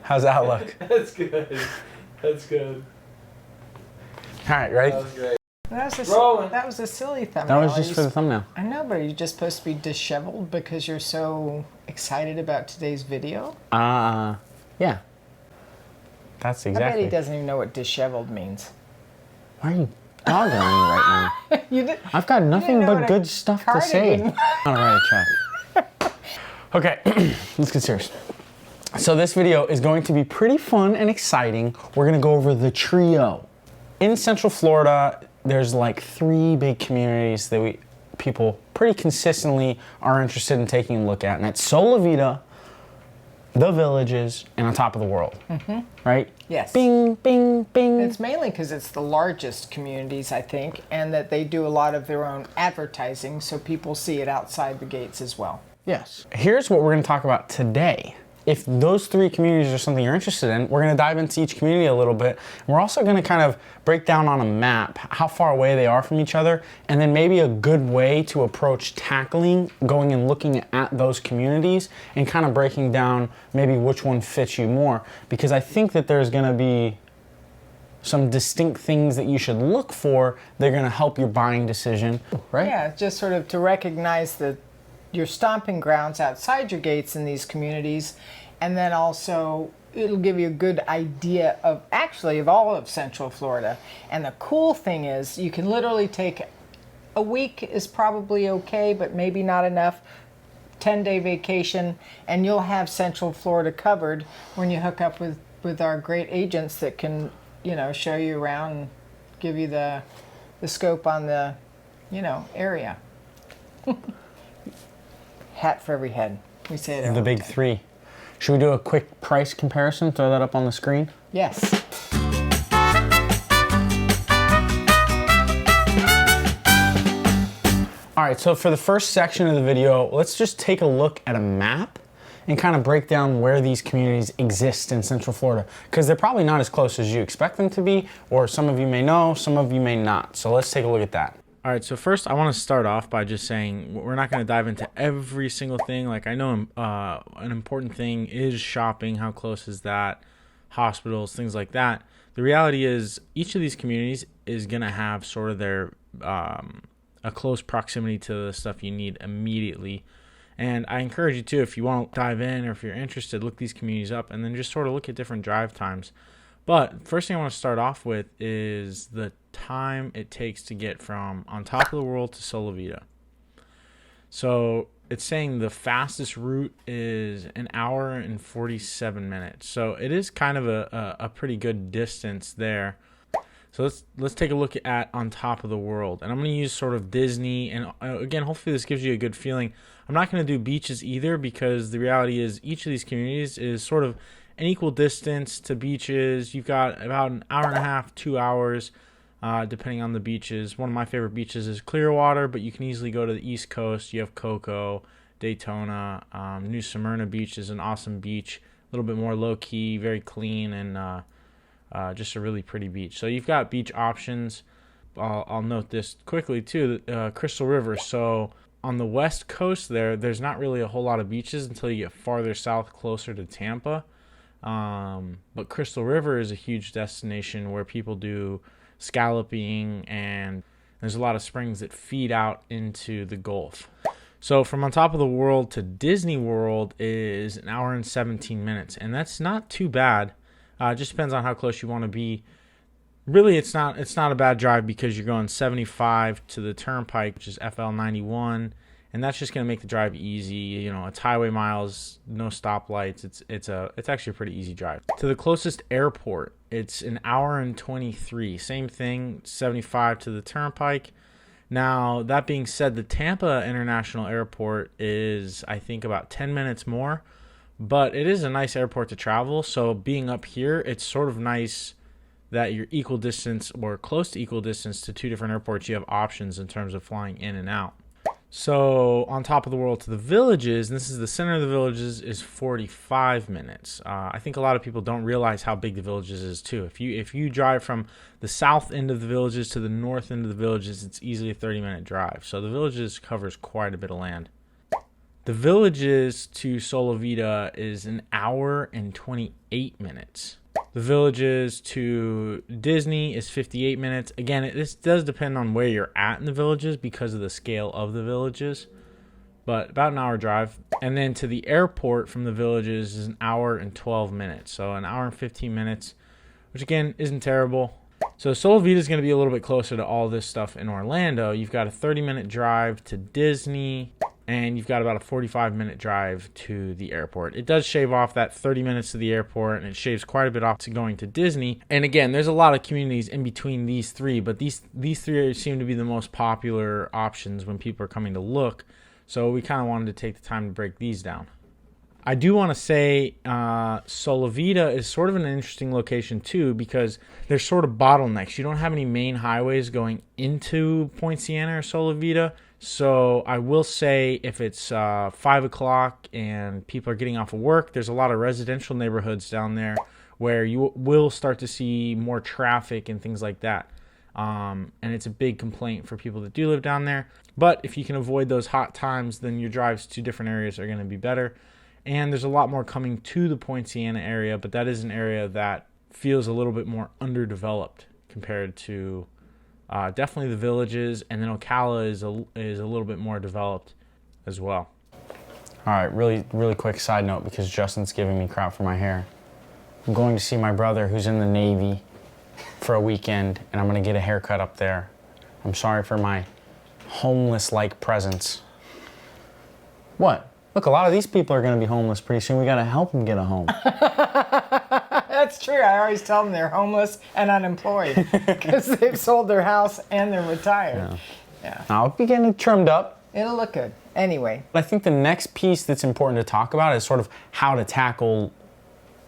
How's that look? That's good. That's good. All right, ready? That was great. That was a silly thumbnail. That was just for the thumbnail. I know, but are you just supposed to be disheveled because you're so excited about today's video? Yeah. That's exactly. I bet he doesn't even know what disheveled means. Why are you dogging me right now? I've got nothing but good stuff to say. On the right track. Okay, let's get serious. So this video is going to be pretty fun and exciting. We're gonna go over the trio. In Central Florida, there's like 3 big communities that people pretty consistently are interested in taking a look at, and that's Solivita, the Villages, and on top of the world. Right? Yes. Bing, bing, bing. It's mainly because it's the largest communities, I think, and that they do a lot of their own advertising, so people see it outside the gates as well. Yes. Here's what we're going to talk about today. If those 3 communities are something you're interested in, we're going to dive into each community a little bit. We're also going to kind of break down on a map how far away they are from each other, and then maybe a good way to approach tackling, going and looking at those communities and kind of breaking down maybe which one fits you more. Because I think that there's going to be some distinct things that you should look for that are going to help your buying decision, right? Yeah, just sort of to recognize your stomping grounds outside your gates in these communities, and then also it'll give you a good idea of all of Central Florida. And the cool thing is you can literally take a week is probably okay, but maybe not enough. 10-day vacation, and you'll have Central Florida covered when you hook up with our great agents that can, show you around and give you the scope on the, area. Hat for every head. We say it. The big 3. Should we do a quick price comparison? Throw that up on the screen? Yes. All right, so for the first section of the video, let's just take a look at a map and kind of break down where these communities exist in Central Florida, because they're probably not as close as you expect them to be, or some of you may know, some of you may not. So let's take a look at that. All right, so first I want to start off by just saying we're not going to dive into every single thing. Like, I know an important thing is shopping. How close is that? Hospitals, things like that. The reality is each of these communities is going to have sort of their a close proximity to the stuff you need immediately. And I encourage you to, if you want to dive in or if you're interested, look these communities up and then just sort of look at different drive times. But first thing I want to start off with is the time it takes to get from on top of the world to Solivita. So it's saying the fastest route is 1 hour and 47 minutes. So it is kind of a pretty good distance there. So let's take a look at on top of the world. And I'm going to use sort of Disney. And again, hopefully this gives you a good feeling. I'm not going to do beaches either, because the reality is each of these communities is sort of an equal distance to beaches. You've got about 1.5 hours, 2 hours, depending on the beaches. One of my favorite beaches is Clearwater, but you can easily go to the East Coast. You have Cocoa, Daytona, New Smyrna Beach is an awesome beach, a little bit more low-key, very clean, and just a really pretty beach. So you've got beach options. I'll note this quickly too, Crystal River. So on the west coast there's not really a whole lot of beaches until you get farther south, closer to Tampa. But Crystal River is a huge destination where people do scalloping, and there's a lot of springs that feed out into the Gulf. So from on top of the world to Disney World is 1 hour and 17 minutes, and that's not too bad. It just depends on how close you want to be. Really, it's not a bad drive, because you're going 75 to the Turnpike, which is FL 91. And that's just going to make the drive easy. It's highway miles, no stoplights. It's actually a pretty easy drive. To the closest airport, it's 1 hour and 23. Same thing, 75 to the Turnpike. Now, that being said, the Tampa International Airport is, I think, about 10 minutes more. But it is a nice airport to travel. So being up here, it's sort of nice that you're equal distance or close to equal distance to 2 different airports. You have options in terms of flying in and out. So on top of the world to the Villages, and this is the center of the Villages, is 45 minutes. I think a lot of people don't realize how big the Villages is too. If you drive from the south end of the Villages to the north end of the Villages, it's easily a 30-minute drive. So the Villages covers quite a bit of land. The Villages to Solivita is an hour and 28 minutes. The Villages to Disney is 58 minutes. Again, this does depend on where you're at in the Villages because of the scale of the Villages, but about an hour drive. And then to the airport from the Villages is an hour and 12 minutes. So an hour and 15 minutes, which again isn't terrible. So Solivita is going to be a little bit closer to all this stuff in Orlando. You've got a 30-minute drive to Disney, and you've got about a 45-minute drive to the airport. It does shave off that 30 minutes to the airport, and it shaves quite a bit off to going to Disney. And again, there's a lot of communities in between these three, but these three seem to be the most popular options when people are coming to look. So we kind of wanted to take the time to break these down. I do want to say Solivita is sort of an interesting location too, because there's sort of bottlenecks. You don't have any main highways going into Point Siena or Solivita. So I will say if it's 5 o'clock and people are getting off of work, there's a lot of residential neighborhoods down there where you will start to see more traffic and things like that. And it's a big complaint for people that do live down there. But if you can avoid those hot times, then your drives to different areas are going to be better. And there's a lot more coming to the Point Siena area, but that is an area that feels a little bit more underdeveloped compared to definitely the Villages, and then Ocala is a little bit more developed as well. All right, really quick side note, because Justin's giving me crap for my hair. I'm going to see my brother who's in the Navy for a weekend, and I'm going to get a haircut up there. I'm sorry for my homeless-like presence. What? Look, a lot of these people are going to be homeless pretty soon. We got to help them get a home. That's true. I always tell them they're homeless and unemployed because they've sold their house and they're retired. Yeah. I'll be getting it trimmed up. It'll look good. Anyway. I think the next piece that's important to talk about is sort of how to tackle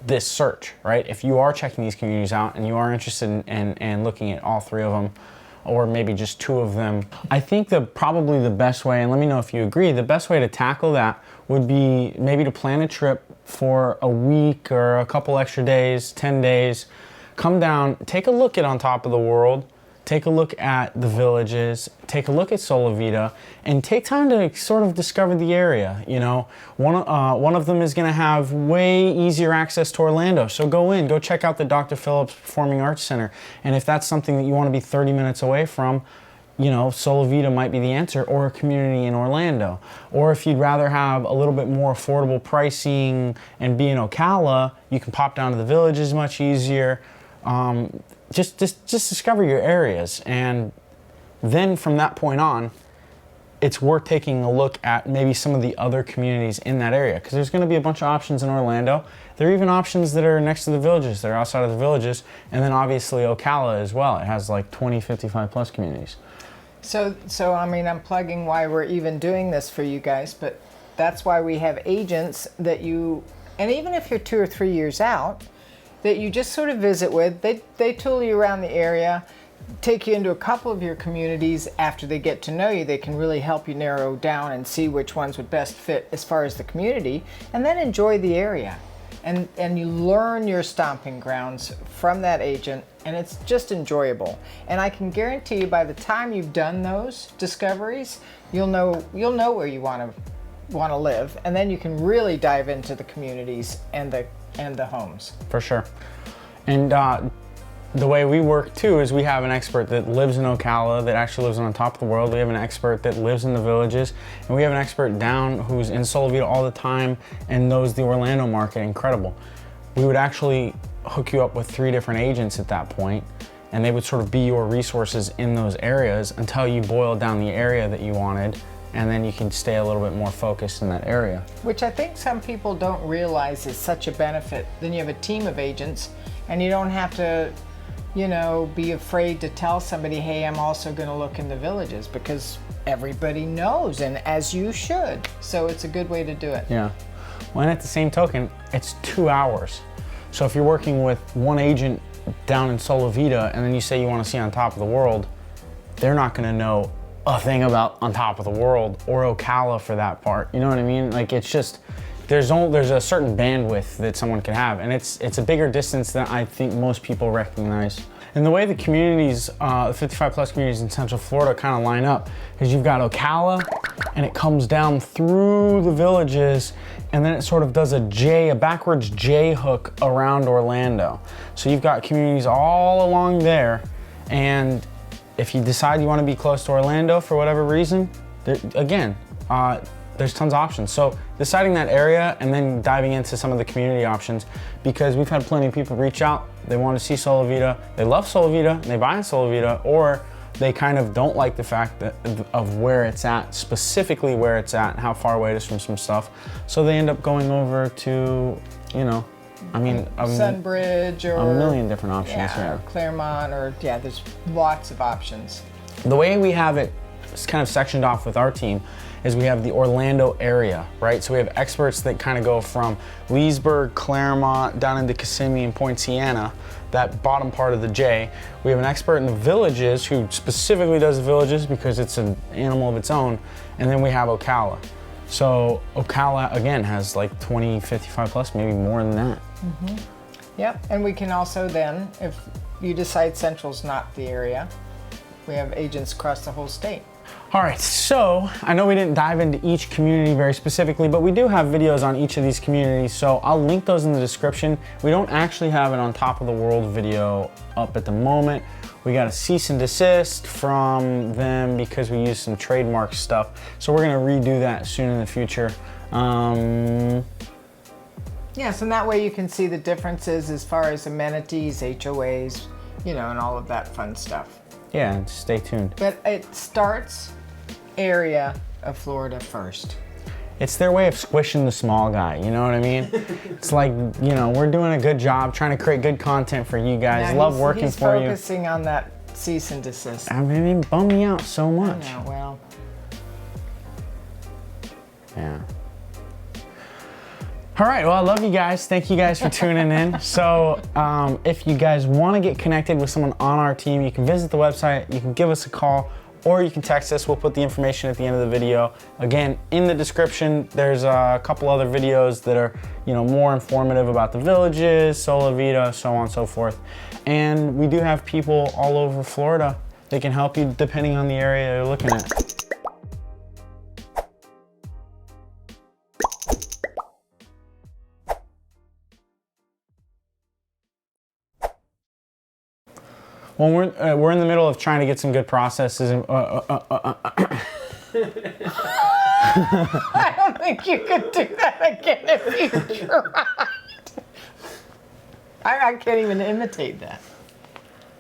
this search, right? If you are checking these communities out and you are interested in looking at all three of them, or maybe just two of them, I think probably the best way, and let me know if you agree, the best way to tackle that would be maybe to plan a trip for a week or a couple extra days, 10 days, come down, take a look at On Top of the World, take a look at the Villages, take a look at Solivita, and take time to sort of discover the area. You know, one of them is going to have way easier access to Orlando, so go check out the Dr. Phillips Performing Arts Center, and if that's something that you want to be 30 minutes away from, you know, Solivita might be the answer, or a community in Orlando. Or if you'd rather have a little bit more affordable pricing and be in Ocala, you can pop down to the Villages much easier. Just discover your areas, and then from that point on, it's worth taking a look at maybe some of the other communities in that area, because there's going to be a bunch of options in Orlando. There are even options that are next to the Villages, that are outside of the Villages, and then obviously Ocala as well. It has like 20, 55 plus communities. So I mean, I'm plugging why we're even doing this for you guys, but that's why we have agents that you, and even if you're 2 or 3 years out, that you just sort of visit with. They tool you around the area, take you into a couple of your communities. After they get to know you, they can really help you narrow down and see which ones would best fit as far as the community, and then enjoy the area. And you learn your stomping grounds from that agent, and it's just enjoyable. And I can guarantee you, by the time you've done those discoveries, you'll know where you want to live, and then you can really dive into the communities and the homes. For sure. And the way we work too is we have an expert that lives in Ocala, that actually lives on top of the world. We have an expert that lives in the Villages, and we have an expert down who's in Solivita all the time and knows the Orlando market incredible. We would actually hook you up with 3 different agents at that point, and they would sort of be your resources in those areas until you boiled down the area that you wanted, and then you can stay a little bit more focused in that area. Which I think some people don't realize is such a benefit. Then you have a team of agents, and you don't have to, you know, be afraid to tell somebody, hey, I'm also going to look in the Villages, because everybody knows, and as you should. So it's a good way to do it. Yeah. Well, and at the same token, it's 2 hours. So if you're working with one agent down in Solivita, and then you say you want to see On Top of the World, they're not going to know a thing about On Top of the World or Ocala for that part. You know what I mean? Like, it's just, there's a certain bandwidth that someone can have, and it's a bigger distance than I think most people recognize. And the way the communities, the 55 plus communities in Central Florida kind of line up is you've got Ocala, and it comes down through the villages, and then it sort of does a backwards J hook around Orlando. So you've got communities all along there, and if you decide you want to be close to Orlando for whatever reason, there's tons of options. So deciding that area and then diving into some of the community options, because we've had plenty of people reach out, they want to see Solivita, they love Solivita, and they buy in Solivita, or they kind of don't like the fact of where it's at, specifically where it's at, and how far away it is from some stuff. So they end up going over to, you know, I mean, Sunbridge or a million different options. Yeah, or Claremont, or there's lots of options. The way we have it kind of sectioned off with our team is we have the Orlando area, right? So we have experts that kind of go from Leesburg, Claremont, down into Kissimmee and Poinciana, that bottom part of the J. We have an expert in the villages who specifically does the villages because it's an animal of its own. And then we have Ocala. So Ocala, again, has like 20, 55 plus, maybe more than that. Mm-hmm. Yep, and we can also then, if you decide Central's not the area, we have agents across the whole state. All right, so I know we didn't dive into each community very specifically, but we do have videos on each of these communities, so I'll link those in the description. We don't actually have an on top of the world video up at the moment. We got a cease and desist from them because we used some trademark stuff, so we're gonna redo that soon in the future. Yes, and that way you can see the differences as far as amenities, HOAs, you know, and all of that fun stuff. Yeah, and stay tuned. But it starts area of Florida first. It's their way of squishing the small guy, you know what I mean? It's like, you know, we're doing a good job trying to create good content for you guys. Now Love working for you. He's focusing on that cease and desist. I mean, it bummed me out so much. I know, well. Yeah. All right, well, I love you guys. Thank you guys for tuning in. So if you guys want to get connected with someone on our team, you can visit the website, you can give us a call, or you can text us. We'll put the information at the end of the video. Again, in the description, there's a couple other videos that are, you know, more informative about the villages, Solivita, so on and so forth. And we do have people all over Florida that can help you depending on the area you're looking at. Well, we're in the middle of trying to get some good processes. I don't think you could do that again if you tried. I can't even imitate that.